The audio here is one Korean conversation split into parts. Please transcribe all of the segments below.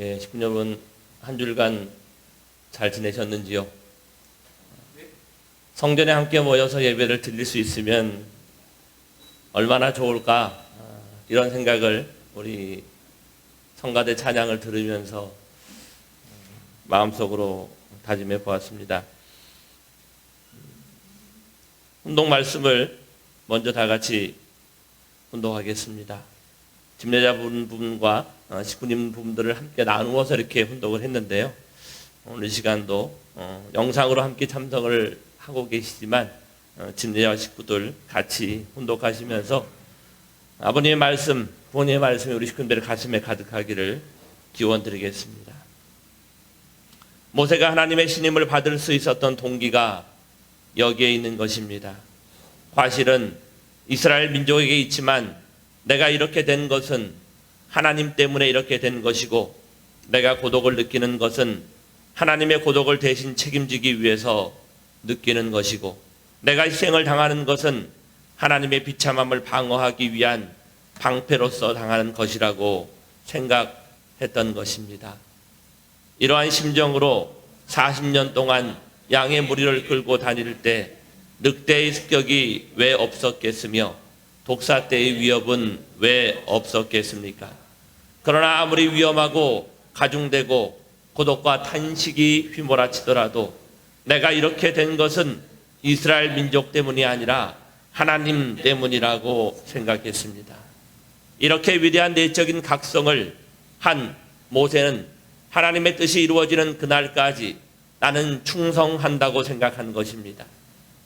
식구 여러분, 한 주일간 잘 지내셨는지요? 성전에 함께 모여서 예배를 드릴 수 있으면 얼마나 좋을까, 이런 생각을 우리 성가대 찬양을 들으면서 마음속으로 다짐해 보았습니다. 훈독 말씀을 먼저 다 같이 훈독하겠습니다. 집례자 부분과 식구님 부분들을 함께 나누어서 이렇게 훈독을 했는데요. 오늘 이 시간도 영상으로 함께 참석을 하고 계시지만 집례자 식구들 같이 훈독하시면서 아버님의 말씀, 부모님의 말씀이 우리 식구들의 가슴에 가득하기를 기원드리겠습니다. 모세가 하나님의 신임을 받을 수 있었던 동기가 여기에 있는 것입니다. 과실은 이스라엘 민족에게 있지만 내가 이렇게 된 것은 하나님 때문에 이렇게 된 것이고, 내가 고독을 느끼는 것은 하나님의 고독을 대신 책임지기 위해서 느끼는 것이고, 내가 희생을 당하는 것은 하나님의 비참함을 방어하기 위한 방패로서 당하는 것이라고 생각했던 것입니다. 이러한 심정으로 40년 동안 양의 무리를 끌고 다닐 때 늑대의 습격이 왜 없었겠으며 독사 때의 위협은 왜 없었겠습니까? 그러나 아무리 위험하고 가중되고 고독과 탄식이 휘몰아치더라도 내가 이렇게 된 것은 이스라엘 민족 때문이 아니라 하나님 때문이라고 생각했습니다. 이렇게 위대한 내적인 각성을 한 모세는 하나님의 뜻이 이루어지는 그날까지 나는 충성한다고 생각한 것입니다.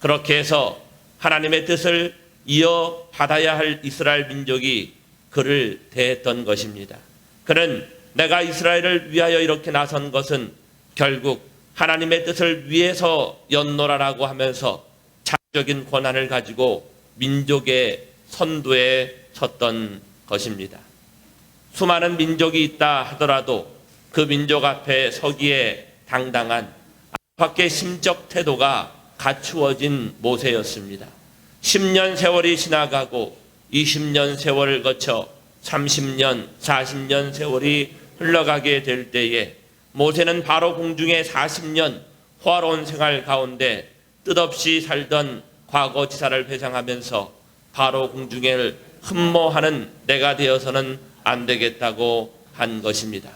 그렇게 해서 하나님의 뜻을 이어받아야 할 이스라엘 민족이 그를 대했던 것입니다. 그는 내가 이스라엘을 위하여 이렇게 나선 것은 결국 하나님의 뜻을 위해서 연노라라고 하면서 자적인 권한을 가지고 민족의 선두에 섰던 것입니다. 수많은 민족이 있다 하더라도 그 민족 앞에 서기에 당당한 밖의 심적 태도가 갖추어진 모세였습니다. 10년 세월이 지나가고 20년 세월을 거쳐 30년, 40년 세월이 흘러가게 될 때에 모세는 바로 공중에 40년 호화로운 생활 가운데 뜻없이 살던 과거 지사를 회상하면서 바로 공중에 흠모하는 내가 되어서는 안 되겠다고 한 것입니다.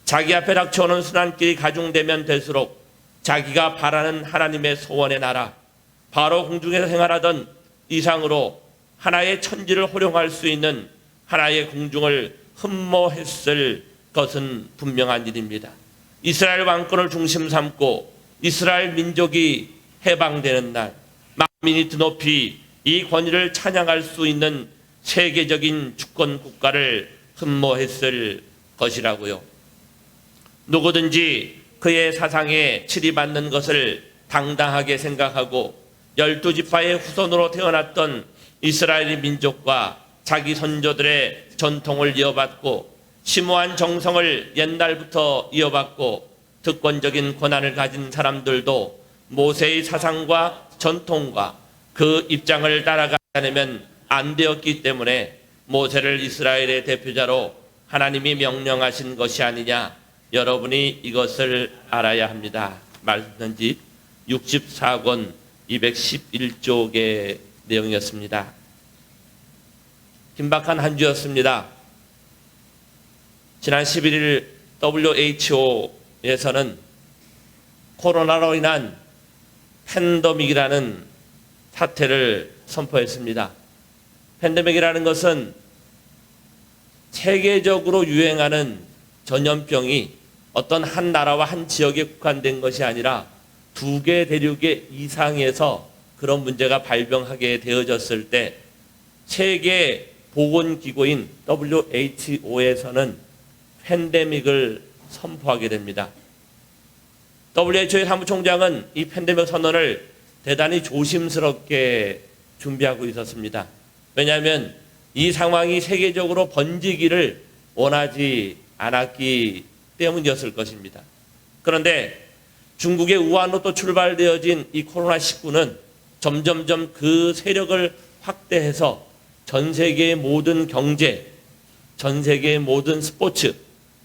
자기 앞에 닥쳐오는 순환길이 가중되면 될수록 자기가 바라는 하나님의 소원의 나라, 바로 공중에서 생활하던 이상으로 하나의 천지를 호령할 수 있는 하나의 공중을 흠모했을 것은 분명한 일입니다. 이스라엘 왕권을 중심 삼고 이스라엘 민족이 해방되는 날, 만민이 드높이 이 권위를 찬양할 수 있는 세계적인 주권 국가를 흠모했을 것이라고요. 누구든지 그의 사상에 칠이받는 것을 당당하게 생각하고 12지파의 후손으로 태어났던 이스라엘 민족과 자기 선조들의 전통을 이어받고 심오한 정성을 옛날부터 이어받고 특권적인 권한을 가진 사람들도 모세의 사상과 전통과 그 입장을 따라가지 않으면 안 되었기 때문에 모세를 이스라엘의 대표자로 하나님이 명령하신 것이 아니냐, 여러분이 이것을 알아야 합니다. 말씀편지 64권 211쪽의 내용이었습니다. 긴박한 한 주였습니다. 지난 11일 WHO에서는 코로나로 인한 팬데믹이라는 사태를 선포했습니다. 팬데믹이라는 것은 세계적으로 유행하는 전염병이 어떤 한 나라와 한 지역에 국한된 것이 아니라 2개 대륙의 이상에서 그런 문제가 발병하게 되어졌을 때 세계 보건기구인 WHO에서는 팬데믹을 선포하게 됩니다. WHO의 사무총장은 이 팬데믹 선언을 대단히 조심스럽게 준비하고 있었습니다. 왜냐하면 이 상황이 세계적으로 번지기를 원하지 않았기 때문이었을 것입니다. 그런데 중국의 우한으로 또 출발되어진 이 코로나19는 점점점 그 세력을 확대해서 전 세계의 모든 경제, 전 세계의 모든 스포츠,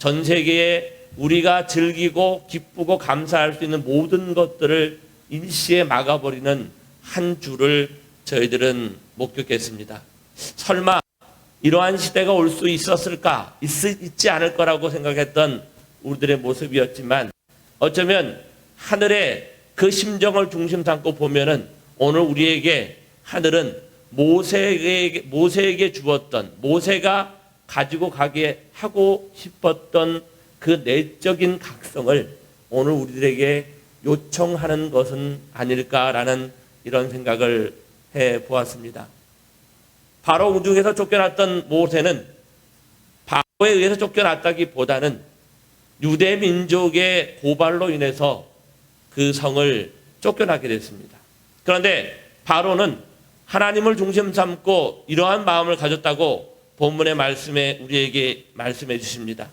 전 세계에 우리가 즐기고 기쁘고 감사할 수 있는 모든 것들을 일시에 막아버리는 한 주를 저희들은 목격했습니다. 설마 이러한 시대가 올 수 있었을까? 있지 않을 거라고 생각했던 우리들의 모습이었지만 어쩌면 하늘의 그 심정을 중심 삼고 보면은 오늘 우리에게 하늘은 모세에게 주었던, 모세가 가지고 가게 하고 싶었던 그 내적인 각성을 오늘 우리들에게 요청하는 것은 아닐까라는 이런 생각을 해 보았습니다. 바로 우중에서 쫓겨났던 모세는 바로에 의해서 쫓겨났다기보다는 유대 민족의 고발로 인해서 그 성을 쫓겨나게 됐습니다. 그런데 바로는 하나님을 중심 삼고 이러한 마음을 가졌다고 본문의 말씀에 우리에게 말씀해 주십니다.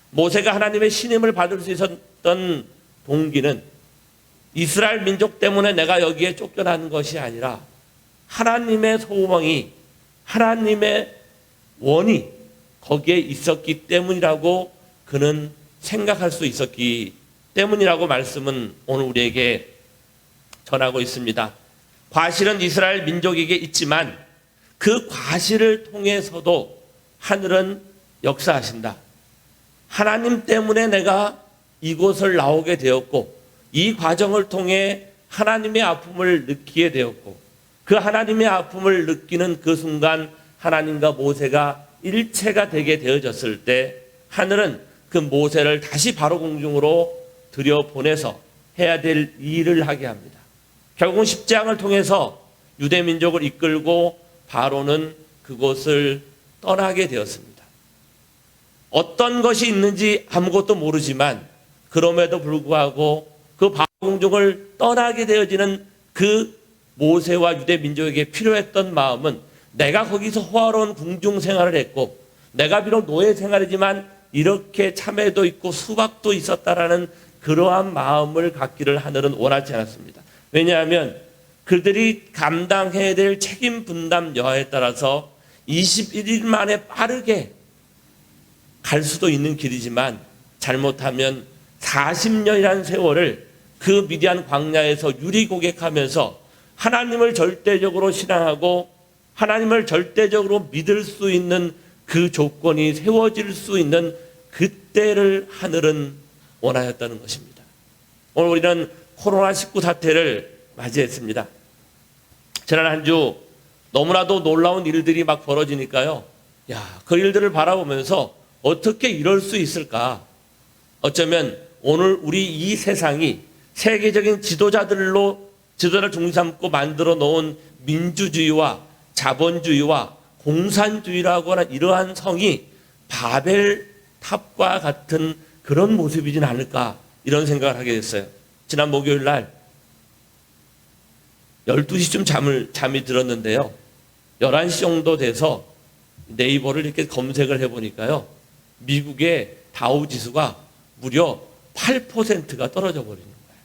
모세가 하나님의 신임을 받을 수 있었던 동기는 이스라엘 민족 때문에 내가 여기에 쫓겨난 것이 아니라 하나님의 소망이, 하나님의 원이 거기에 있었기 때문이라고 그는 생각할 수 있었기 때문이라고 말씀은 오늘 우리에게 전하고 있습니다. 과실은 이스라엘 민족에게 있지만 그 과실을 통해서도 하늘은 역사하신다. 하나님 때문에 내가 이곳을 나오게 되었고 이 과정을 통해 하나님의 아픔을 느끼게 되었고 그 하나님의 아픔을 느끼는 그 순간 하나님과 모세가 일체가 되게 되어졌을 때 하늘은 그 모세를 다시 바로 공중으로 들여보내서 해야 될 일을 하게 합니다. 결국은 십장을 통해서 유대 민족을 이끌고 바로는 그곳을 떠나게 되었습니다. 어떤 것이 있는지 아무것도 모르지만 그럼에도 불구하고 그 바로 공중을 떠나게 되어지는 그 모세와 유대 민족에게 필요했던 마음은 내가 거기서 호화로운 궁중 생활을 했고 내가 비록 노예 생활이지만 이렇게 참외도 있고 수박도 있었다라는 그러한 마음을 갖기를 하늘은 원하지 않았습니다. 왜냐하면 그들이 감당해야 될 책임 분담 여하에 따라서 21일 만에 빠르게 갈 수도 있는 길이지만 잘못하면 40년이라는 세월을 그 미디안 광야에서 유리고객하면서 하나님을 절대적으로 신앙하고 하나님을 절대적으로 믿을 수 있는 그 조건이 세워질 수 있는 그때를 하늘은 원하였다는 것입니다. 오늘 우리는 코로나19 사태를 맞이했습니다. 지난 한 주 너무나도 놀라운 일들이 막 벌어지니까요. 그 일들을 바라보면서 어떻게 이럴 수 있을까? 어쩌면 오늘 우리 이 세상이 세계적인 지도자를 중심 삼고 만들어 놓은 민주주의와 자본주의와 공산주의라고 하는 이러한 성이 바벨탑과 같은 그런 모습이진 않을까 이런 생각을 하게 됐어요. 지난 목요일 날 12시쯤 잠이 들었는데요. 11시 정도 돼서 네이버를 이렇게 검색을 해보니까요. 미국의 다우지수가 무려 8%가 떨어져 버리는 거예요.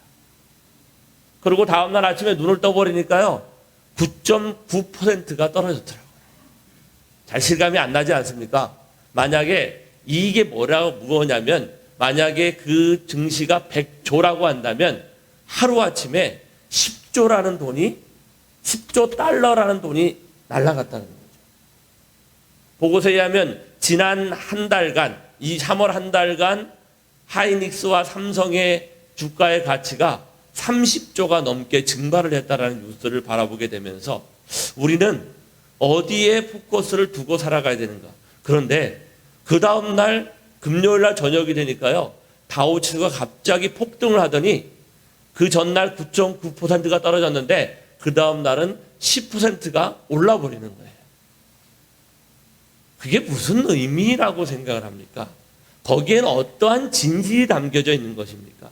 그리고 다음날 아침에 눈을 떠버리니까요. 9.9%가 떨어졌더라고요. 잘 실감이 안 나지 않습니까? 만약에 이게 뭐냐면 만약에 그 증시가 100조라고 한다면 하루아침에 10조라는 돈이 10조 달러라는 돈이 날아갔다는 거죠. 보고서에 의하면 지난 한 달간 이 3월 한 달간 하이닉스와 삼성의 주가의 가치가 30조가 넘게 증가를 했다라는 뉴스를 바라보게 되면서 우리는 어디에 포커스를 두고 살아가야 되는가. 그런데 그 다음 날 금요일 날 저녁이 되니까요. 다우지수가 갑자기 폭등을 하더니 그 전날 9.9%가 떨어졌는데 그 다음 날은 10%가 올라버리는 거예요. 그게 무슨 의미라고 생각을 합니까? 거기에는 어떠한 진실이 담겨져 있는 것입니까?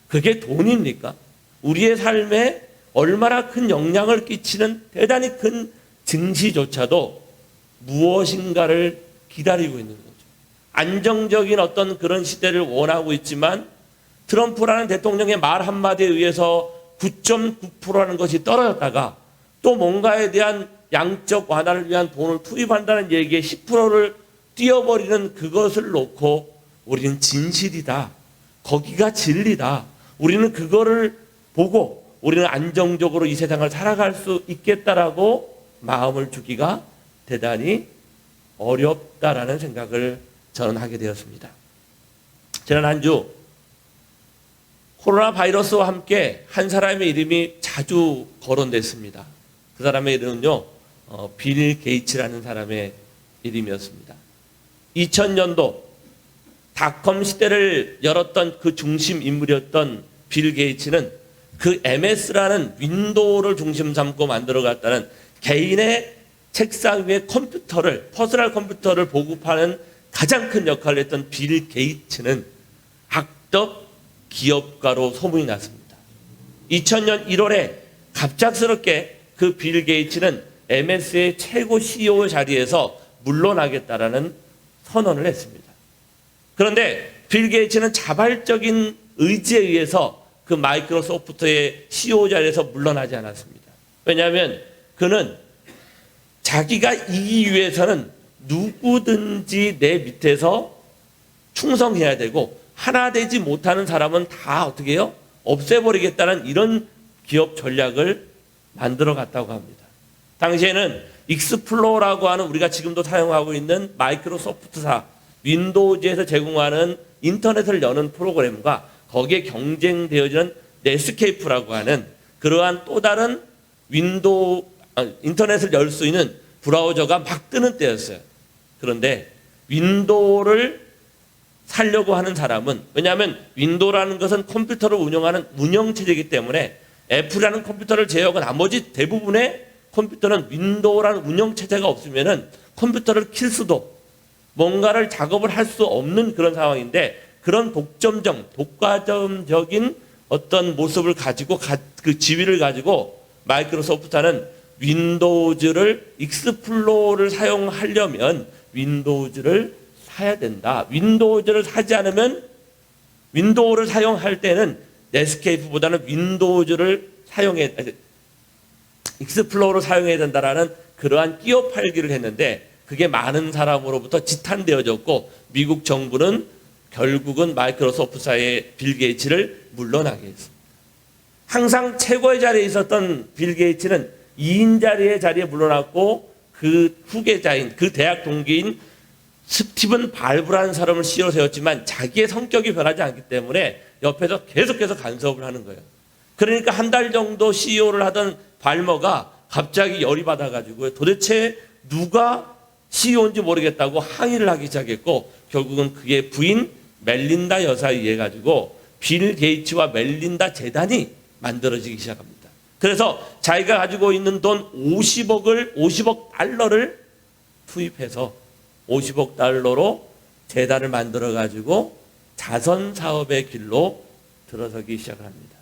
그게 돈입니까? 우리의 삶에 얼마나 큰 영향을 끼치는 대단히 큰 증시조차도 무엇인가를 기다리고 있는 거죠. 안정적인 어떤 그런 시대를 원하고 있지만 트럼프라는 대통령의 말 한마디에 의해서 9.9%라는 것이 떨어졌다가 또 뭔가에 대한 양적 완화를 위한 돈을 투입한다는 얘기에 10%를 띄어버리는 그것을 놓고 우리는 진실이다. 거기가 진리다. 우리는 그거를 보고 우리는 안정적으로 이 세상을 살아갈 수 있겠다라고 마음을 주기가 대단히 어렵다라는 생각을 저는 하게 되었습니다. 지난 한 주 코로나 바이러스와 함께 한 사람의 이름이 자주 거론됐습니다. 그 사람의 이름은요, 빌 게이츠라는 사람의 이름이었습니다. 2000년도 닷컴 시대를 열었던 그 중심 인물이었던 빌 게이츠는 그 MS라는 윈도우를 중심 삼고 만들어갔다는 개인의 책상 위에 컴퓨터를, 퍼스널 컴퓨터를 보급하는 가장 큰 역할을 했던 빌 게이츠는 악덕 기업가로 소문이 났습니다. 2000년 1월에 갑작스럽게 그 빌 게이츠는 MS의 최고 CEO 자리에서 물러나겠다라는 선언을 했습니다. 그런데 빌 게이츠는 자발적인 의지에 의해서 그 마이크로소프트의 CEO 자리에서 물러나지 않았습니다. 왜냐하면 그는 자기가 이기기 위해서는 누구든지 내 밑에서 충성해야 되고 하나 되지 못하는 사람은 다 어떻게 해요? 없애버리겠다는 이런 기업 전략을 만들어 갔다고 합니다. 당시에는 익스플로러라고 하는 우리가 지금도 사용하고 있는 마이크로소프트사 윈도우즈에서 제공하는 인터넷을 여는 프로그램과 거기에 경쟁되어지는 넷스케이프라고 하는 그러한 또 다른 인터넷을 열 수 있는 브라우저가 막 뜨는 때였어요. 그런데 윈도우를 살려고 하는 사람은, 왜냐하면 윈도우라는 것은 컴퓨터를 운영하는 운영체제이기 때문에 애플이라는 컴퓨터를 제외하고 나머지 대부분의 컴퓨터는 윈도우라는 운영체제가 없으면은 컴퓨터를 킬 수도 뭔가를 작업을 할 수 없는 그런 상황인데, 그런 독과점적인 어떤 모습을 가지고 그 지위를 가지고 마이크로소프트는 윈도우즈를 익스플로러를 사용하려면 윈도우즈를 사야 된다. 윈도우즈를 사지 않으면 윈도우를 사용할 때는 넷스케이프보다는 윈도우즈를 익스플로러를 사용해야 된다라는 그러한 끼어 팔기를 했는데, 그게 많은 사람으로부터 지탄되어졌고 미국 정부는 결국은 마이크로소프트사의 빌 게이츠를 물러나게 했습니다. 항상 최고의 자리에 있었던 빌 게이츠는 2인 자리에 물러났고 그 후계자인, 그 대학 동기인 스티븐 발브라는 사람을 CEO로 세웠지만 자기의 성격이 변하지 않기 때문에 옆에서 계속해서 간섭을 하는 거예요. 그러니까 한 달 정도 CEO를 하던 발머가 갑자기 열이 받아가지고 도대체 누가 CEO인지 모르겠다고 항의를 하기 시작했고, 결국은 그의 부인 멜린다 여사에 의해 가지고 빌 게이츠와 멜린다 재단이 만들어지기 시작합니다. 그래서 자기가 가지고 있는 돈 50억 달러를 투입해서 50억 달러로 재단을 만들어 가지고 자선 사업의 길로 들어서기 시작합니다.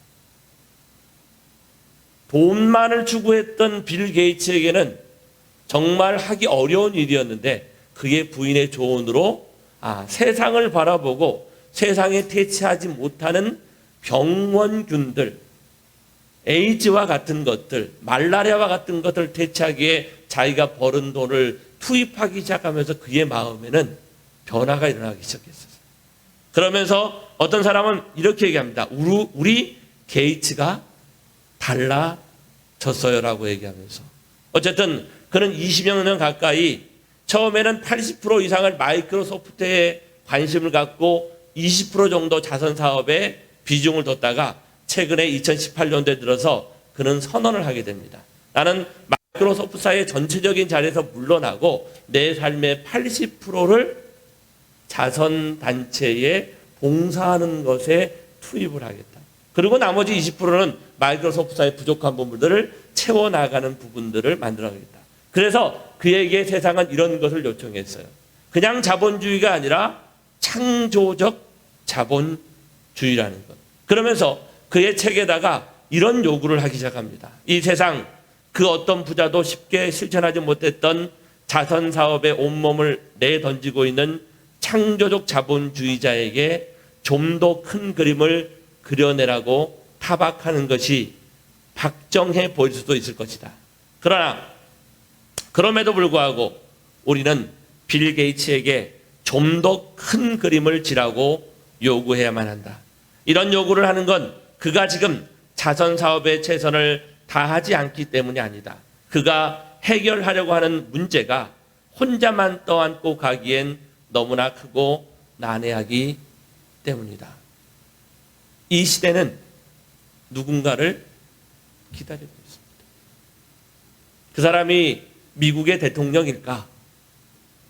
돈만을 추구했던 빌 게이츠에게는 정말 하기 어려운 일이었는데, 그의 부인의 조언으로 세상을 바라보고 세상에 퇴치하지 못하는 병원균들, 에이즈와 같은 것들, 말라리아와 같은 것들을 퇴치하기에 자기가 벌은 돈을 투입하기 시작하면서 그의 마음에는 변화가 일어나기 시작했어요. 그러면서 어떤 사람은 이렇게 얘기합니다. 우리 게이츠가 달라졌어요라고 얘기하면서, 어쨌든 그는 20여 년 가까이 처음에는 80% 이상을 마이크로소프트에 관심을 갖고 20% 정도 자선 사업에 비중을 뒀다가 최근에 2018년도에 들어서 그는 선언을 하게 됩니다. 나는 마이크로소프트사의 전체적인 자리에서 물러나고 내 삶의 80%를 자선단체에 봉사하는 것에 투입을 하겠다. 그리고 나머지 20%는 마이크로소프트사의 부족한 부분들을 채워나가는 부분들을 만들어가겠다. 그래서 그에게 세상은 이런 것을 요청했어요. 그냥 자본주의가 아니라 창조적 자본주의라는 것. 그러면서 그의 책에다가 이런 요구를 하기 시작합니다. 이 세상 그 어떤 부자도 쉽게 실천하지 못했던 자선 사업에 온몸을 내던지고 있는 창조적 자본주의자에게 좀 더 큰 그림을 그려내라고 타박하는 것이 박정해 보일 수도 있을 것이다. 그러나 그럼에도 불구하고 우리는 빌 게이츠에게 좀 더 큰 그림을 지라고 요구해야만 한다. 이런 요구를 하는 건 그가 지금 자선 사업에 최선을 다하지 않기 때문이 아니다. 그가 해결하려고 하는 문제가 혼자만 떠안고 가기엔 너무나 크고 난해하기 때문이다. 이 시대는 누군가를 기다리고 있습니다. 그 사람이 미국의 대통령일까?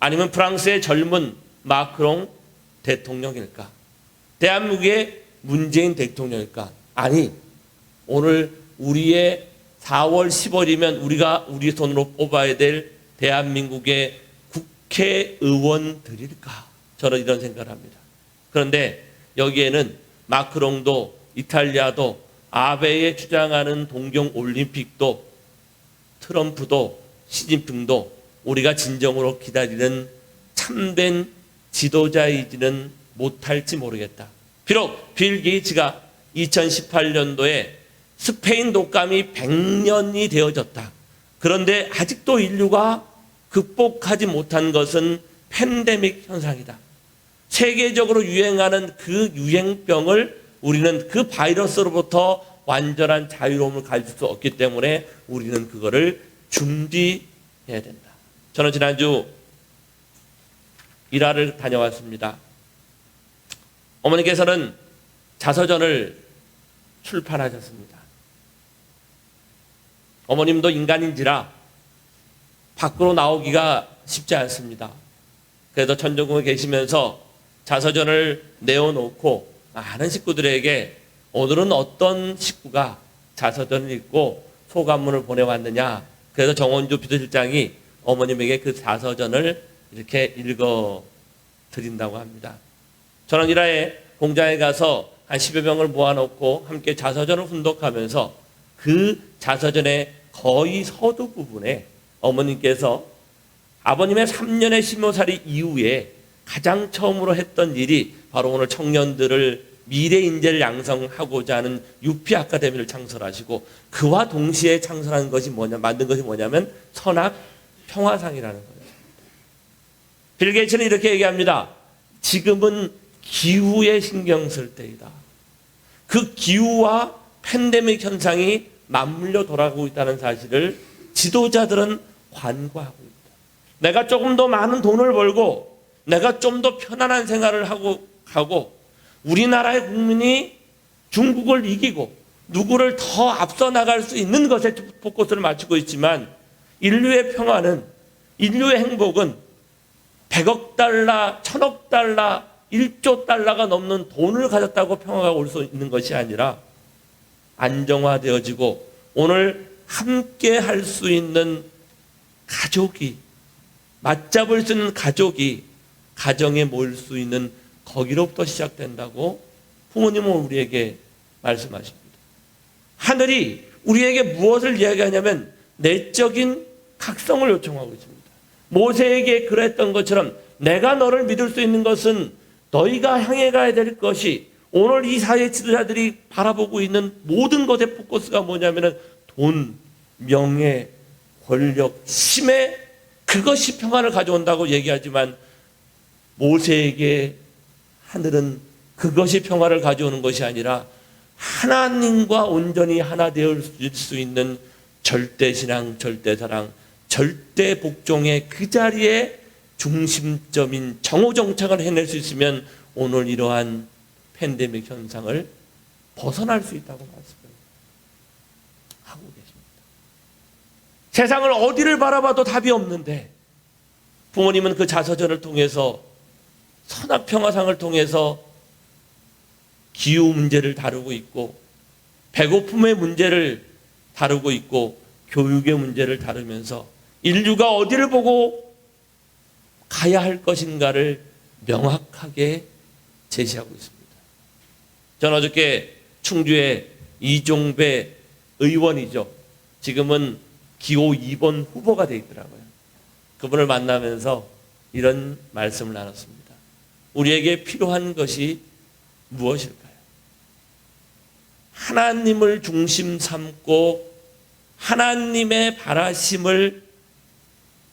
아니면 프랑스의 젊은 마크롱 대통령일까? 대한민국의 문재인 대통령일까? 아니, 오늘 우리의 4월 10월이면 우리가 우리 손으로 뽑아야 될 대한민국의 국회의원들일까? 저는 이런 생각을 합니다. 그런데 여기에는 마크롱도 이탈리아도 아베에 주장하는 동경올림픽도 트럼프도 시진핑도 우리가 진정으로 기다리는 참된 지도자이지는 못할지 모르겠다. 비록 빌 게이츠가 2018년도에 스페인 독감이 100년이 되어졌다. 그런데 아직도 인류가 극복하지 못한 것은 팬데믹 현상이다. 세계적으로 유행하는 그 유행병을 우리는 그 바이러스로부터 완전한 자유로움을 가질 수 없기 때문에 우리는 그거를 준비해야 된다. 저는 지난주 일화를 다녀왔습니다. 어머니께서는 자서전을 출판하셨습니다. 어머님도 인간인지라 밖으로 나오기가 쉽지 않습니다. 그래서 천정궁에 계시면서 자서전을 내어놓고 많은 식구들에게 오늘은 어떤 식구가 자서전을 읽고 소감문을 보내왔느냐. 그래서 정원주 비서실장이 어머님에게 그 자서전을 이렇게 읽어 드린다고 합니다. 저는 일화에 공장에 가서 한 10여 명을 모아놓고 함께 자서전을 훈독하면서 그 자서전의 거의 서두 부분에 어머님께서 아버님의 3년의 심호살이 이후에 가장 처음으로 했던 일이 바로 오늘 청년들을 미래 인재를 양성하고자 하는 유피 아카데미를 창설하시고 그와 동시에 창설한 것이 만든 것이 뭐냐면 선악 평화상이라는 거예요. 빌 게이츠는 이렇게 얘기합니다. 지금은 기후에 신경 쓸 때이다. 그 기후와 팬데믹 현상이 맞물려 돌아가고 있다는 사실을 지도자들은 관과하고 있다. 내가 조금 더 많은 돈을 벌고 내가 좀 더 편안한 생활을 하고 우리나라의 국민이 중국을 이기고 누구를 더 앞서 나갈 수 있는 것에 포커스를 맞추고 있지만 인류의 평화는, 인류의 행복은 100억 달러, 1000억 달러, 1조 달러가 넘는 돈을 가졌다고 평화가 올 수 있는 것이 아니라 안정화되어지고 오늘 함께 할 수 있는 가족이, 맞잡을 수 있는 가족이 가정에 모일 수 있는 거기로부터 시작된다고 부모님은 우리에게 말씀하십니다. 하늘이 우리에게 무엇을 이야기하냐면 내적인 각성을 요청하고 있습니다. 모세에게 그랬던 것처럼 내가 너를 믿을 수 있는 것은 너희가 향해 가야 될 것이 오늘 이 사회 지도자들이 바라보고 있는 모든 것의 포커스가 뭐냐면 돈, 명예, 권력, 힘에 그것이 평안을 가져온다고 얘기하지만 모세에게 하늘은 그것이 평화를 가져오는 것이 아니라 하나님과 온전히 하나 되어 수 있는 절대신앙, 절대사랑, 절대복종의 그 자리에 중심점인 정오정착을 해낼 수 있으면 오늘 이러한 팬데믹 현상을 벗어날 수 있다고 말씀을 하고 계십니다. 세상을 어디를 바라봐도 답이 없는데 부모님은 그 자서전을 통해서 선악평화상을 통해서 기후 문제를 다루고 있고 배고픔의 문제를 다루고 있고 교육의 문제를 다루면서 인류가 어디를 보고 가야 할 것인가를 명확하게 제시하고 있습니다. 저는 어저께 충주의 이종배 의원이죠. 지금은 기호 2번 후보가 되어 있더라고요. 그분을 만나면서 이런 말씀을 나눴습니다. 우리에게 필요한 것이 무엇일까요? 하나님을 중심 삼고 하나님의 바라심을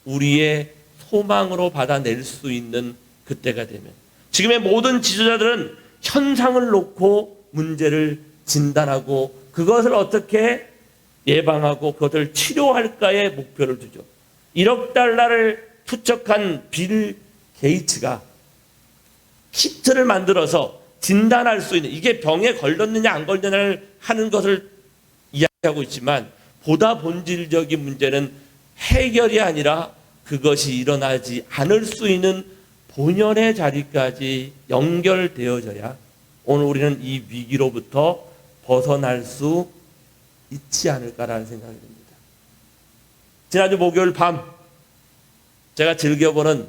우리의 소망으로 받아낼 수 있는 그때가 되면. 지금의 모든 지도자들은 현상을 놓고 문제를 진단하고 그것을 어떻게 예방하고 그것을 치료할까에 목표를 두죠. 1억 달러를 투척한 빌 게이츠가 키트를 만들어서 진단할 수 있는, 이게 병에 걸렸느냐 안 걸렸느냐를 하는 것을 이야기하고 있지만 보다 본질적인 문제는 해결이 아니라 그것이 일어나지 않을 수 있는 본연의 자리까지 연결되어져야 오늘 우리는 이 위기로부터 벗어날 수 있지 않을까라는 생각이 듭니다. 지난주 목요일 밤 제가 즐겨보는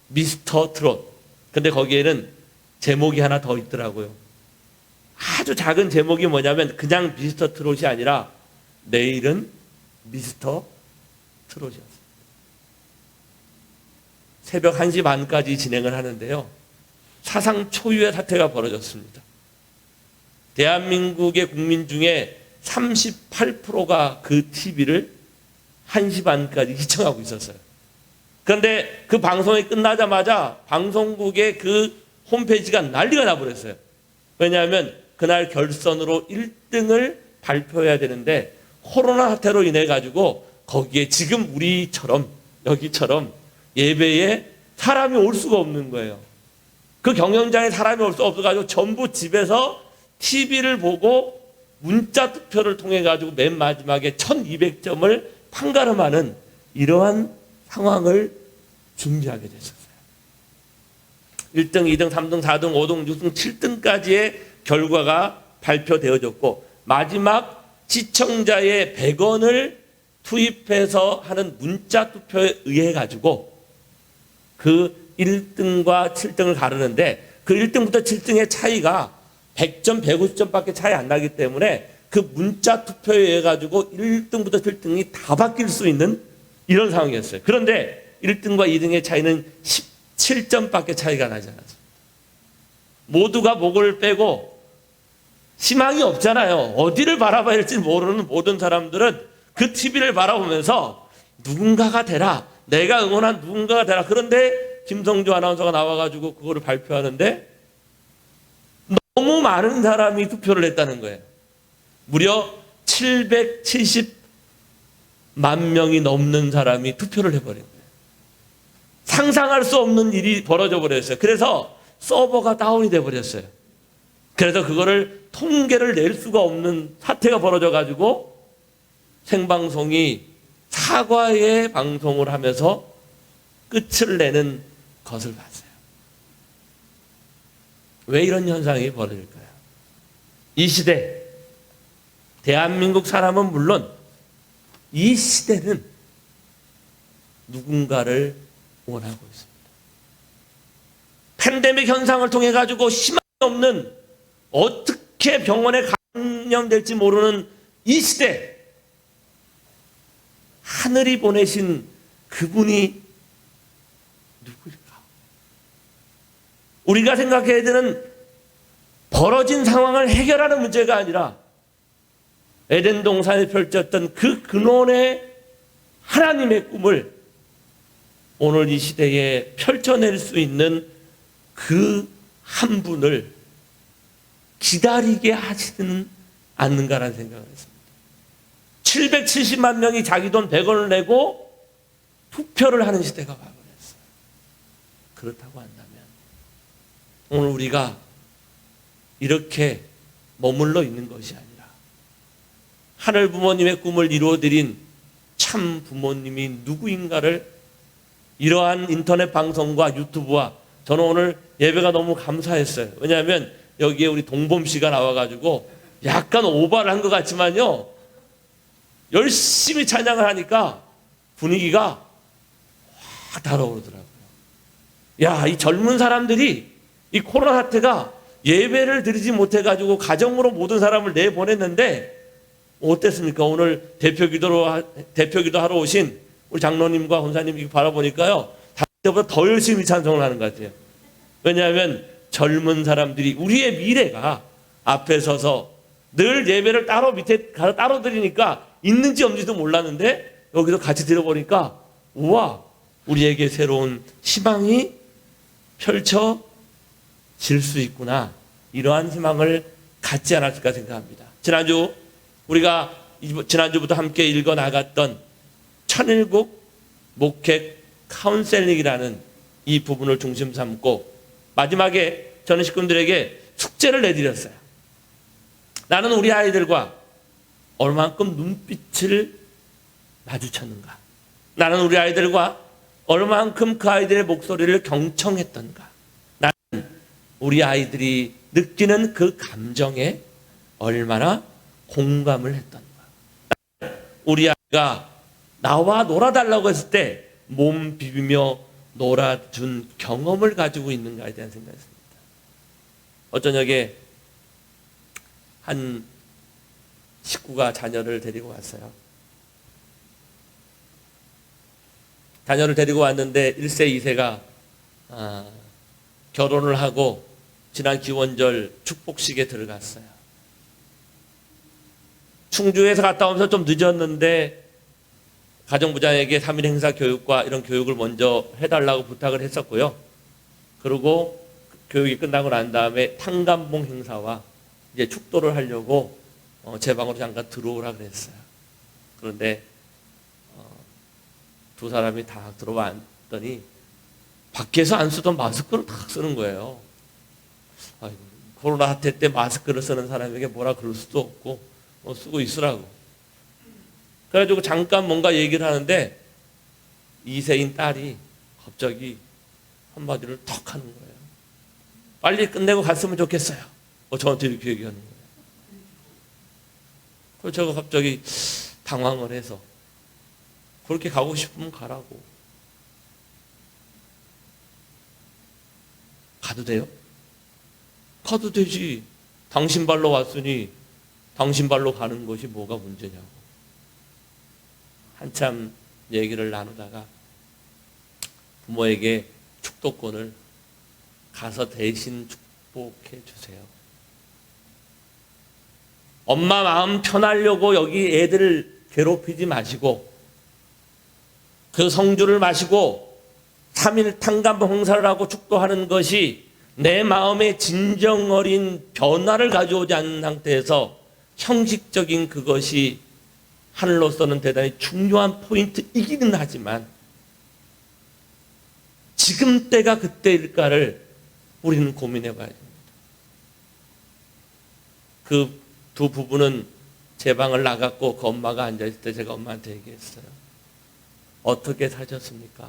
미스터 트롯, 근데 거기에는 제목이 하나 더 있더라고요. 아주 작은 제목이 뭐냐면 그냥 미스터 트롯이 아니라 내일은 미스터 트롯이었어요. 새벽 1시 반까지 진행을 하는데요. 사상 초유의 사태가 벌어졌습니다. 대한민국의 국민 중에 38%가 그 TV를 1시 반까지 시청하고 있었어요. 그런데 그 방송이 끝나자마자 방송국의 그 홈페이지가 난리가 나버렸어요. 왜냐하면 그날 결선으로 1등을 발표해야 되는데 코로나 사태로 인해 가지고 거기에 지금 우리처럼 여기처럼 예배에 사람이 올 수가 없는 거예요. 그 경영장에 사람이 올 수 없어가지고 전부 집에서 TV를 보고 문자 투표를 통해 가지고 맨 마지막에 1200점을 판가름하는 이러한 상황을 준비하게 됐었어요. 1등, 2등, 3등, 4등, 5등, 6등, 7등까지의 결과가 발표되어졌고 마지막 시청자의 100원을 투입해서 하는 문자 투표에 의해 가지고 그 1등과 7등을 가르는데 그 1등부터 7등의 차이가 100점, 150점밖에 차이 안 나기 때문에 그 문자 투표에 의해 가지고 1등부터 7등이 다 바뀔 수 있는 이런 상황이었어요. 그런데 1등과 2등의 차이는 17점밖에 차이가 나지 않았습니다. 모두가 목을 빼고 희망이 없잖아요. 어디를 바라봐야 할지 모르는 모든 사람들은 그 TV를 바라보면서 누군가가 되라. 내가 응원한 누군가가 되라. 그런데 김성주 아나운서가 나와가지고 그거를 발표하는데 너무 많은 사람이 투표를 했다는 거예요. 무려 770만 명이 넘는 사람이 투표를 해버린 거예요. 상상할 수 없는 일이 벌어져 버렸어요. 그래서 서버가 다운이 돼버렸어요. 그래서 그거를 통계를 낼 수가 없는 사태가 벌어져 가지고 생방송이 사과의 방송을 하면서 끝을 내는 것을 봤어요. 왜 이런 현상이 벌어질까요? 이 시대, 대한민국 사람은 물론 이 시대는 누군가를 원하고 있습니다. 팬데믹 현상을 통해 가지고 희망이 없는, 어떻게 병원에 감염될지 모르는 이 시대, 하늘이 보내신 그분이 누구일까? 우리가 생각해야 되는 벌어진 상황을 해결하는 문제가 아니라 에덴 동산에 펼쳤던 그 근원의 하나님의 꿈을 오늘 이 시대에 펼쳐낼 수 있는 그 한 분을 기다리게 하지는 않는가라는 생각을 했습니다. 770만 명이 자기 돈 100원을 내고 투표를 하는 시대가 와버렸어요. 그렇다고 한다면 오늘 우리가 이렇게 머물러 있는 것이 아니라 하늘 부모님의 꿈을 이루어드린 참 부모님이 누구인가를 이러한 인터넷 방송과 유튜브와, 저는 오늘 예배가 너무 감사했어요. 왜냐하면 여기에 우리 동범 씨가 나와가지고 약간 오바를 한 것 같지만요, 열심히 찬양을 하니까 분위기가 확 달아오르더라고요. 야, 이 젊은 사람들이 이 코로나 사태가 예배를 드리지 못해가지고 가정으로 모든 사람을 내보냈는데 어땠습니까? 오늘 대표기도 하러 오신 우리 장로님과 권사님 바라보니까요, 다른 때보다 더 열심히 찬송을 하는 것 같아요. 왜냐하면 젊은 사람들이 우리의 미래가 앞에 서서 늘 예배를 따로 밑에 가서 따로 드리니까 있는지 없는지도 몰랐는데 여기서 같이 들어보니까 우와, 우리에게 새로운 희망이 펼쳐질 수 있구나. 이러한 희망을 갖지 않았을까 생각합니다. 지난주부터 함께 읽어 나갔던 천일국 목회 카운셀링이라는 이 부분을 중심 삼고 마지막에 저는 식구들에게 숙제를 내드렸어요. 나는 우리 아이들과 얼만큼 눈빛을 마주쳤는가? 나는 우리 아이들과 얼만큼 그 아이들의 목소리를 경청했던가? 나는 우리 아이들이 느끼는 그 감정에 얼마나 공감을 했던가? 우리 아이가 나와 놀아달라고 했을 때 몸 비비며 놀아준 경험을 가지고 있는가에 대한 생각이었습니다. 어저녁에 한 식구가 자녀를 데리고 왔어요. 자녀를 데리고 왔는데 1세, 2세가 결혼을 하고 지난 기원절 축복식에 들어갔어요. 충주에서 갔다 오면서 좀 늦었는데 가정부장에게 3일 행사 교육과 이런 교육을 먼저 해달라고 부탁을 했었고요. 그리고 교육이 끝나고 난 다음에 탕감봉 행사와 이제 축도를 하려고 제 방으로 잠깐 들어오라 그랬어요. 그런데 두 사람이 다 들어왔더니 밖에서 안 쓰던 마스크를 다 쓰는 거예요. 아이고, 코로나 사태 때 마스크를 쓰는 사람에게 뭐라 그럴 수도 없고 쓰고 있으라고. 그래가지고 잠깐 뭔가 얘기를 하는데 2세인 딸이 갑자기 한마디를 턱 하는 거예요. 빨리 끝내고 갔으면 좋겠어요. 저한테 이렇게 얘기하는 거예요. 그래서 제가 갑자기 당황을 해서 그렇게 가고 싶으면 가라고. 가도 돼요? 가도 되지. 당신 발로 왔으니 당신 발로 가는 것이 뭐가 문제냐고. 한참 얘기를 나누다가 부모에게 축도권을 가서 대신 축복해 주세요. 엄마 마음 편하려고 여기 애들을 괴롭히지 마시고 그 성주를 마시고 3일 탕감 행사를 하고 축도하는 것이 내 마음의 진정 어린 변화를 가져오지 않는 상태에서 형식적인 그것이 하늘로서는 대단히 중요한 포인트이기는 하지만 지금 때가 그때일까를 우리는 고민해 봐야 됩니다. 그 두 부부는 제 방을 나갔고 그 엄마가 앉아있을 때 제가 엄마한테 얘기했어요. 어떻게 사셨습니까?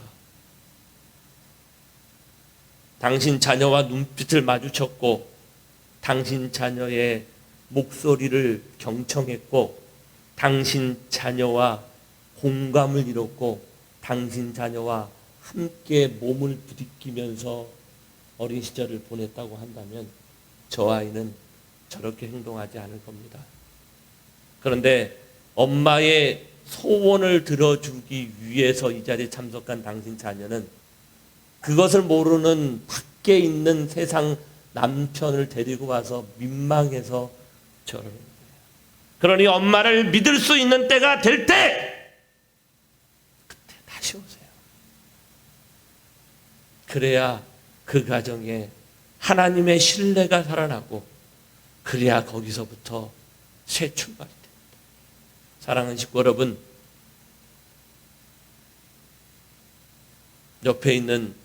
당신 자녀와 눈빛을 마주쳤고 당신 자녀의 목소리를 경청했고 당신 자녀와 공감을 이뤘고 당신 자녀와 함께 몸을 부딪히면서 어린 시절을 보냈다고 한다면 저 아이는 저렇게 행동하지 않을 겁니다. 그런데 엄마의 소원을 들어주기 위해서 이 자리에 참석한 당신 자녀는 그것을 모르는 밖에 있는 세상 남편을 데리고 와서 민망해서 저러는 거예요. 그러니 엄마를 믿을 수 있는 때가 될 때 그때 다시 오세요. 그래야 그 가정에 하나님의 신뢰가 살아나고 그래야 거기서부터 새 출발이 됩니다. 사랑하는 식구 여러분, 옆에 있는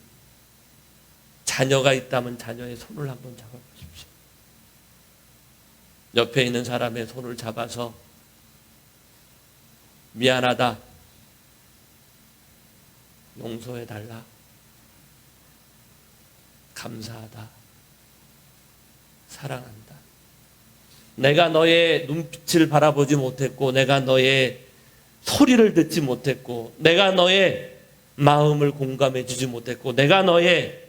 자녀가 있다면 자녀의 손을 한번 잡아보십시오. 옆에 있는 사람의 손을 잡아서 미안하다, 용서해달라, 감사하다, 사랑한다. 내가 너의 눈빛을 바라보지 못했고 내가 너의 소리를 듣지 못했고 내가 너의 마음을 공감해 주지 못했고 내가 너의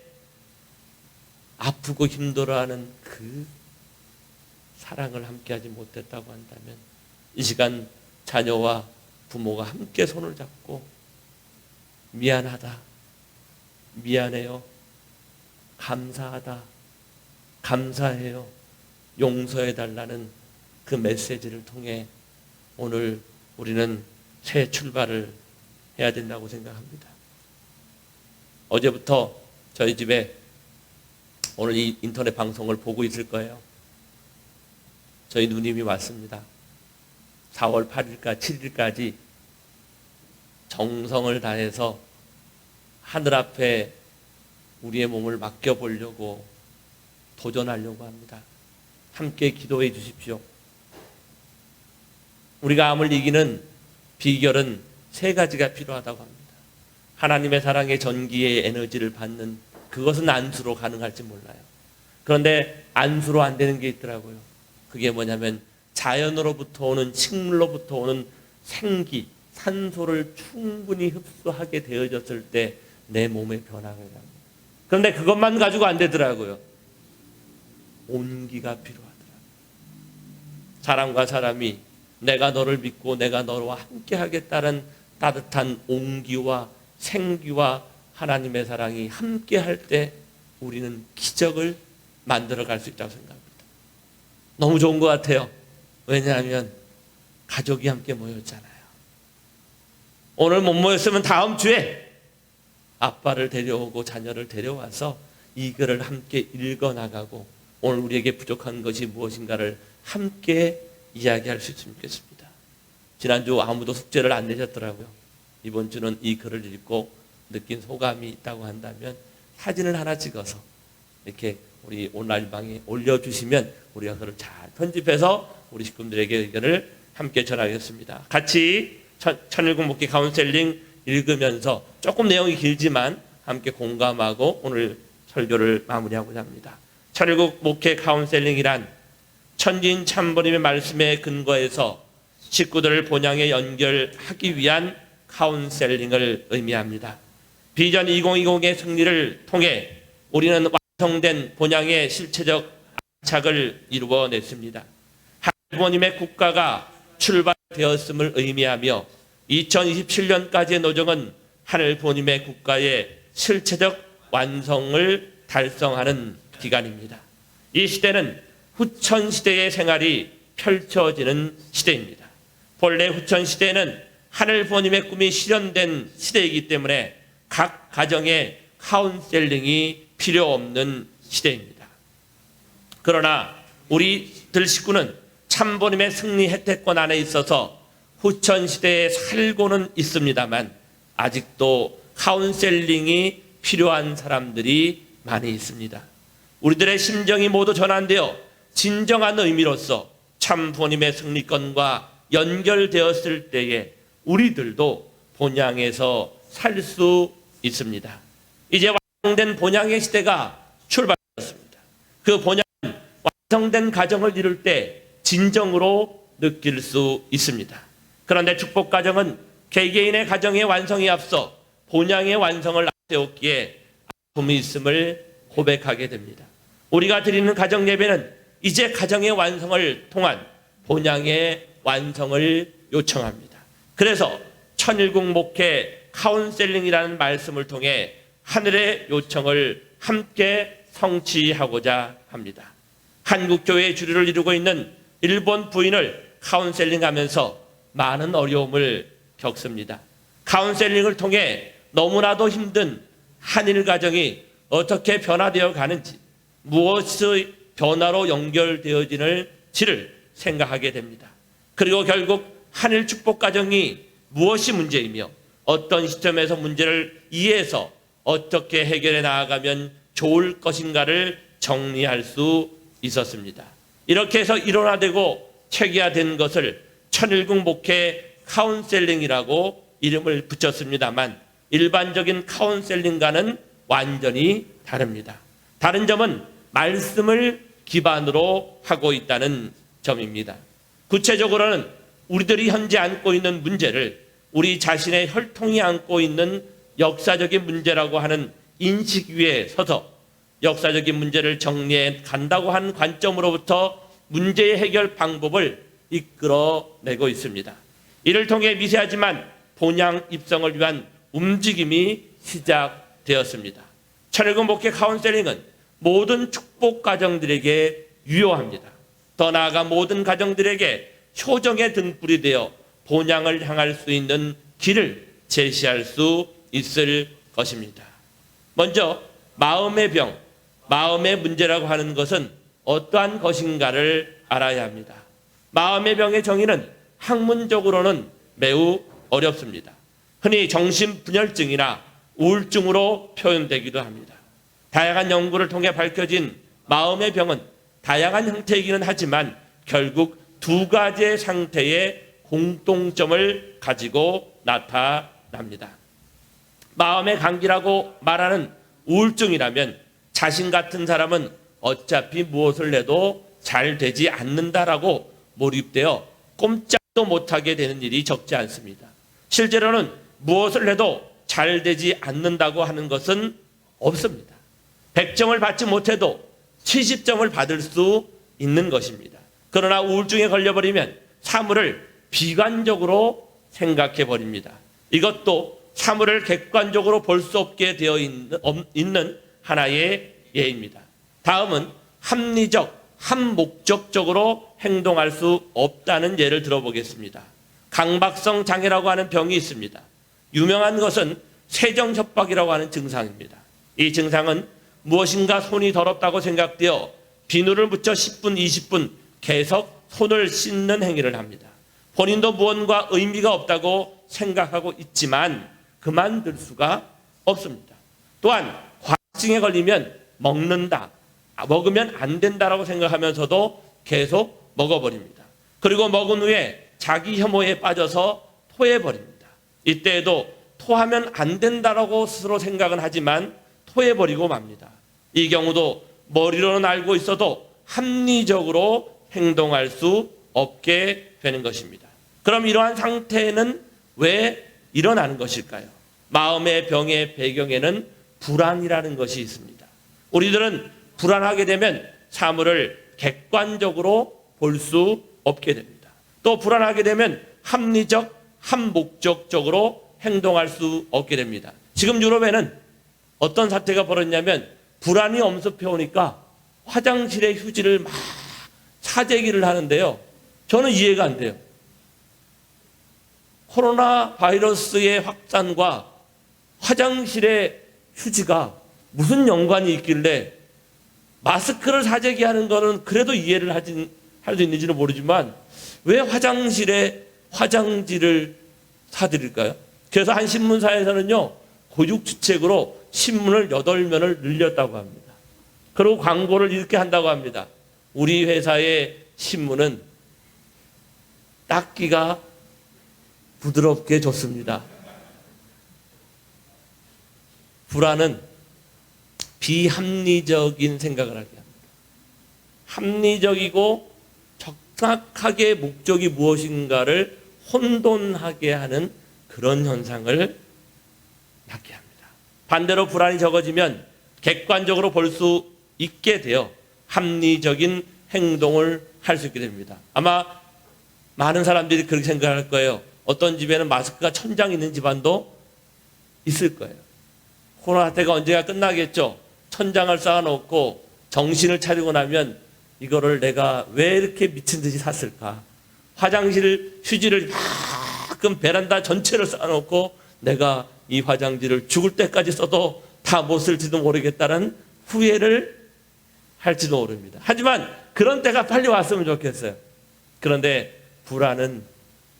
아프고 힘들어하는 그 사랑을 함께하지 못했다고 한다면 이 시간 자녀와 부모가 함께 손을 잡고 미안하다, 미안해요, 감사하다, 감사해요, 용서해달라는 그 메시지를 통해 오늘 우리는 새 출발을 해야 된다고 생각합니다. 어제부터 저희 집에 오늘 이 인터넷 방송을 보고 있을 거예요. 저희 누님이 왔습니다. 4월 8일까지 7일까지 정성을 다해서 하늘 앞에 우리의 몸을 맡겨보려고 도전하려고 합니다. 함께 기도해 주십시오. 우리가 암을 이기는 비결은 세 가지가 필요하다고 합니다. 하나님의 사랑의 전기의 에너지를 받는 그것은 안수로 가능할지 몰라요. 그런데 안수로 안 되는 게 있더라고요. 그게 뭐냐면 자연으로부터 오는, 식물로부터 오는 생기, 산소를 충분히 흡수하게 되어졌을 때 내 몸의 변화가 일어납니다. 그런데 그것만 가지고 안 되더라고요. 온기가 필요하더라고요. 사람과 사람이 내가 너를 믿고 내가 너와 함께 하겠다는 따뜻한 온기와 생기와 하나님의 사랑이 함께 할 때 우리는 기적을 만들어 갈 수 있다고 생각합니다. 너무 좋은 것 같아요. 왜냐하면 가족이 함께 모였잖아요. 오늘 못 모였으면 다음 주에 아빠를 데려오고 자녀를 데려와서 이 글을 함께 읽어나가고 오늘 우리에게 부족한 것이 무엇인가를 함께 이야기할 수 있으면 좋겠습니다. 지난주 아무도 숙제를 안 내셨더라고요. 이번 주는 이 글을 읽고 느낀 소감이 있다고 한다면 사진을 하나 찍어서 이렇게 우리 온라인방에 올려주시면 우리가 그걸 잘 편집해서 우리 식구들에게 의견을 함께 전하겠습니다. 같이 천일국 목회 카운셀링 읽으면서 조금 내용이 길지만 함께 공감하고 오늘 설교를 마무리하고자 합니다. 천일국 목회 카운셀링이란 천진 참부님의 말씀에 근거해서 식구들을 본향에 연결하기 위한 카운셀링을 의미합니다. 비전 2020의 승리를 통해 우리는 완성된 본향의 실체적 안착을 이루어냈습니다. 하나님의 국가가 출발되었음을 의미하며 2027년까지의 노정은 하늘 부모님의 국가의 실체적 완성을 달성하는 기간입니다. 이 시대는 후천시대의 생활이 펼쳐지는 시대입니다. 본래 후천시대는 하늘 부모님의 꿈이 실현된 시대이기 때문에 각 가정에 카운셀링이 필요 없는 시대입니다. 그러나 우리들 식구는 참부모님의 승리 혜택권 안에 있어서 후천시대에 살고는 있습니다만 아직도 카운셀링이 필요한 사람들이 많이 있습니다. 우리들의 심정이 모두 전환되어 진정한 의미로서 참 부모님의 승리권과 연결되었을 때에 우리들도 본향에서 살 수 있습니다. 이제 완성된 본향의 시대가 출발했습니다. 그 본향은 완성된 가정을 이룰 때 진정으로 느낄 수 있습니다. 그런데 축복 가정은 개개인의 가정의 완성에 앞서 본향의 완성을 앞세웠기에 아픔이 있음을 고백하게 됩니다. 우리가 드리는 가정 예배는 이제 가정의 완성을 통한 본향의 완성을 요청합니다. 그래서 천일국 목회 카운셀링이라는 말씀을 통해 하늘의 요청을 함께 성취하고자 합니다. 한국교회의 주류를 이루고 있는 일본 부인을 카운셀링하면서 많은 어려움을 겪습니다. 카운셀링을 통해 너무나도 힘든 한일 가정이 어떻게 변화되어 가는지, 무엇의 변화로 연결되어지는지를 생각하게 됩니다. 그리고 결국 한일 축복 가정이 무엇이 문제이며 어떤 시점에서 문제를 이해해서 어떻게 해결해 나아가면 좋을 것인가를 정리할 수 있었습니다. 이렇게 해서 일원화되고 체계화된 것을 천일국 목회 카운셀링이라고 이름을 붙였습니다만 일반적인 카운셀링과는 완전히 다릅니다. 다른 점은 말씀을 기반으로 하고 있다는 점입니다. 구체적으로는 우리들이 현재 안고 있는 문제를 우리 자신의 혈통이 안고 있는 역사적인 문제라고 하는 인식 위에 서서 역사적인 문제를 정리해 간다고 하는 관점으로부터 문제의 해결 방법을 이끌어내고 있습니다. 이를 통해 미세하지만 본향 입성을 위한 움직임이 시작되었습니다. 천일국 목회 카운셀링은 모든 축복 가정들에게 유효합니다. 더 나아가 모든 가정들에게 효정의 등불이 되어 본향을 향할 수 있는 길을 제시할 수 있을 것입니다. 먼저 마음의 병, 마음의 문제라고 하는 것은 어떠한 것인가를 알아야 합니다. 마음의 병의 정의는 학문적으로는 매우 어렵습니다. 흔히 정신분열증이나 우울증으로 표현되기도 합니다. 다양한 연구를 통해 밝혀진 마음의 병은 다양한 형태이기는 하지만 결국 두 가지의 상태의 공통점을 가지고 나타납니다. 마음의 감기라고 말하는 우울증이라면 자신 같은 사람은 어차피 무엇을 해도 잘 되지 않는다라고 몰입되어 꼼짝도 못하게 되는 일이 적지 않습니다. 실제로는 무엇을 해도 잘 되지 않는다고 하는 것은 없습니다. 100점을 받지 못해도 70점을 받을 수 있는 것입니다. 그러나 우울증에 걸려버리면 사물을 비관적으로 생각해 버립니다. 이것도 사물을 객관적으로 볼 수 없게 되어 있는 하나의 예입니다. 다음은 합리적, 한목적적으로 행동할 수 없다는 예를 들어보겠습니다. 강박성 장애라고 하는 병이 있습니다. 유명한 것은 세정협박이라고 하는 증상입니다. 이 증상은 무엇인가 손이 더럽다고 생각되어 비누를 묻혀 10분, 20분 계속 손을 씻는 행위를 합니다. 본인도 무언가 의미가 없다고 생각하고 있지만 그만둘 수가 없습니다. 또한 과식증에 걸리면 먹는다, 먹으면 안 된다라고 생각하면서도 계속 먹어버립니다. 그리고 먹은 후에 자기 혐오에 빠져서 토해버립니다. 이때에도 토하면 안 된다라고 스스로 생각은 하지만 토해버리고 맙니다. 이 경우도 머리로는 알고 있어도 합리적으로 행동할 수 없게 되는 것입니다. 그럼 이러한 상태는 왜 일어나는 것일까요? 마음의 병의 배경에는 불안이라는 것이 있습니다. 우리들은 불안하게 되면 사물을 객관적으로 볼 수 없게 됩니다. 또 불안하게 되면 합리적, 한목적적으로 행동할 수 없게 됩니다. 지금 유럽에는 어떤 사태가 벌어졌냐면 불안이 엄습해 오니까 화장실에 휴지를 막 사재기를 하는데요. 저는 이해가 안 돼요. 코로나 바이러스의 확산과 화장실의 휴지가 무슨 연관이 있길래 마스크를 사재기하는 거는 그래도 이해를 할 수 있는지는 모르지만 왜 화장실에 화장지를 사드릴까요? 그래서 한 신문사에서는요, 고육지책으로 신문을 8면을 늘렸다고 합니다. 그리고 광고를 이렇게 한다고 합니다. 우리 회사의 신문은 닦기가 부드럽게 좋습니다. 불안은 비합리적인 생각을 하게 합니다. 합리적이고 정확하게 목적이 무엇인가를 혼돈하게 하는 그런 현상을 낳게 합니다. 반대로 불안이 적어지면 객관적으로 볼 수 있게 되어 합리적인 행동을 할 수 있게 됩니다. 아마 많은 사람들이 그렇게 생각할 거예요. 어떤 집에는 마스크가 천장 있는 집안도 있을 거예요. 코로나 때가 언제가 끝나겠죠. 천장을 쌓아놓고 정신을 차리고 나면 이거를 내가 왜 이렇게 미친 듯이 샀을까. 화장실 휴지를 가끔 베란다 전체를 쌓아놓고 내가 이 화장지를 죽을 때까지 써도 다 못 쓸지도 모르겠다는 후회를 할지도 모릅니다. 하지만 그런 때가 빨리 왔으면 좋겠어요. 그런데 불안은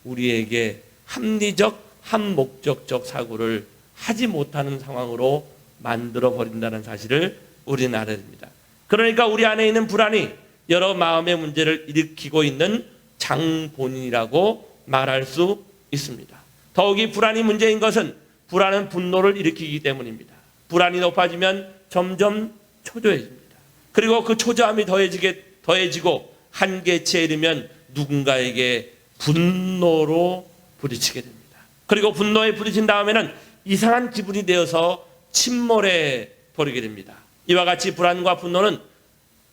우리에게 합리적, 한목적적 사고를 하지 못하는 상황으로 만들어 버린다는 사실을 우리는 알아야 됩니다. 그러니까 우리 안에 있는 불안이 여러 마음의 문제를 일으키고 있는 장본인이라고 말할 수 있습니다. 더욱이 불안이 문제인 것은 불안은 분노를 일으키기 때문입니다. 불안이 높아지면 점점 초조해집니다. 그리고 그 초조함이 더해지고 한계치에 이르면 누군가에게 분노로 부딪히게 됩니다. 그리고 분노에 부딪힌 다음에는 이상한 기분이 되어서 침몰해 버리게 됩니다. 이와 같이 불안과 분노는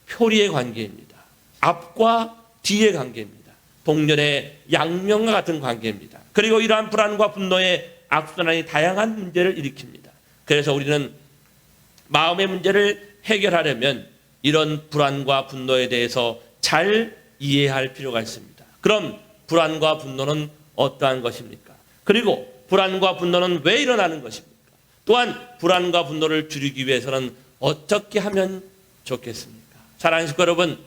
표리의 관계입니다. 앞과 뒤의 관계입니다. 동년의 양면과 같은 관계입니다. 그리고 이러한 불안과 분노의 악순환이 다양한 문제를 일으킵니다. 그래서 우리는 마음의 문제를 해결하려면 이런 불안과 분노에 대해서 잘 이해할 필요가 있습니다. 그럼 불안과 분노는 어떠한 것입니까? 그리고 불안과 분노는 왜 일어나는 것입니까? 또한 불안과 분노를 줄이기 위해서는 어떻게 하면 좋겠습니까? 사랑하는 식구 여러분,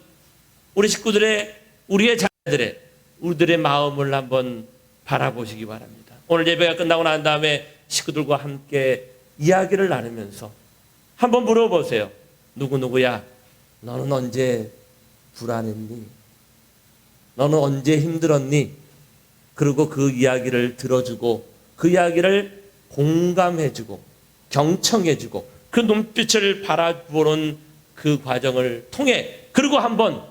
우리 식구들의, 우리의 자녀들의, 우리들의 마음을 한번 바라보시기 바랍니다. 오늘 예배가 끝나고 난 다음에 식구들과 함께 이야기를 나누면서 한번 물어보세요. 누구누구야, 너는 언제 불안했니? 너는 언제 힘들었니? 그리고 그 이야기를 들어주고 그 이야기를 공감해주고 경청해주고 그 눈빛을 바라보는 그 과정을 통해, 그리고 한번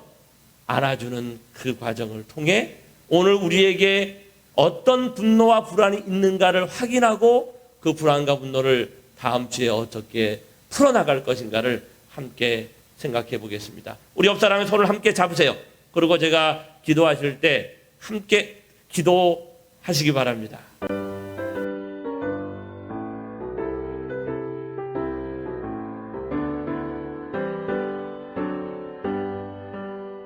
안아주는 그 과정을 통해 오늘 우리에게 어떤 분노와 불안이 있는가를 확인하고 그 불안과 분노를 다음 주에 어떻게 풀어나갈 것인가를 함께 생각해 보겠습니다. 우리 옆 사람의 손을 함께 잡으세요. 그리고 제가 기도하실 때 함께 기도하시기 바랍니다.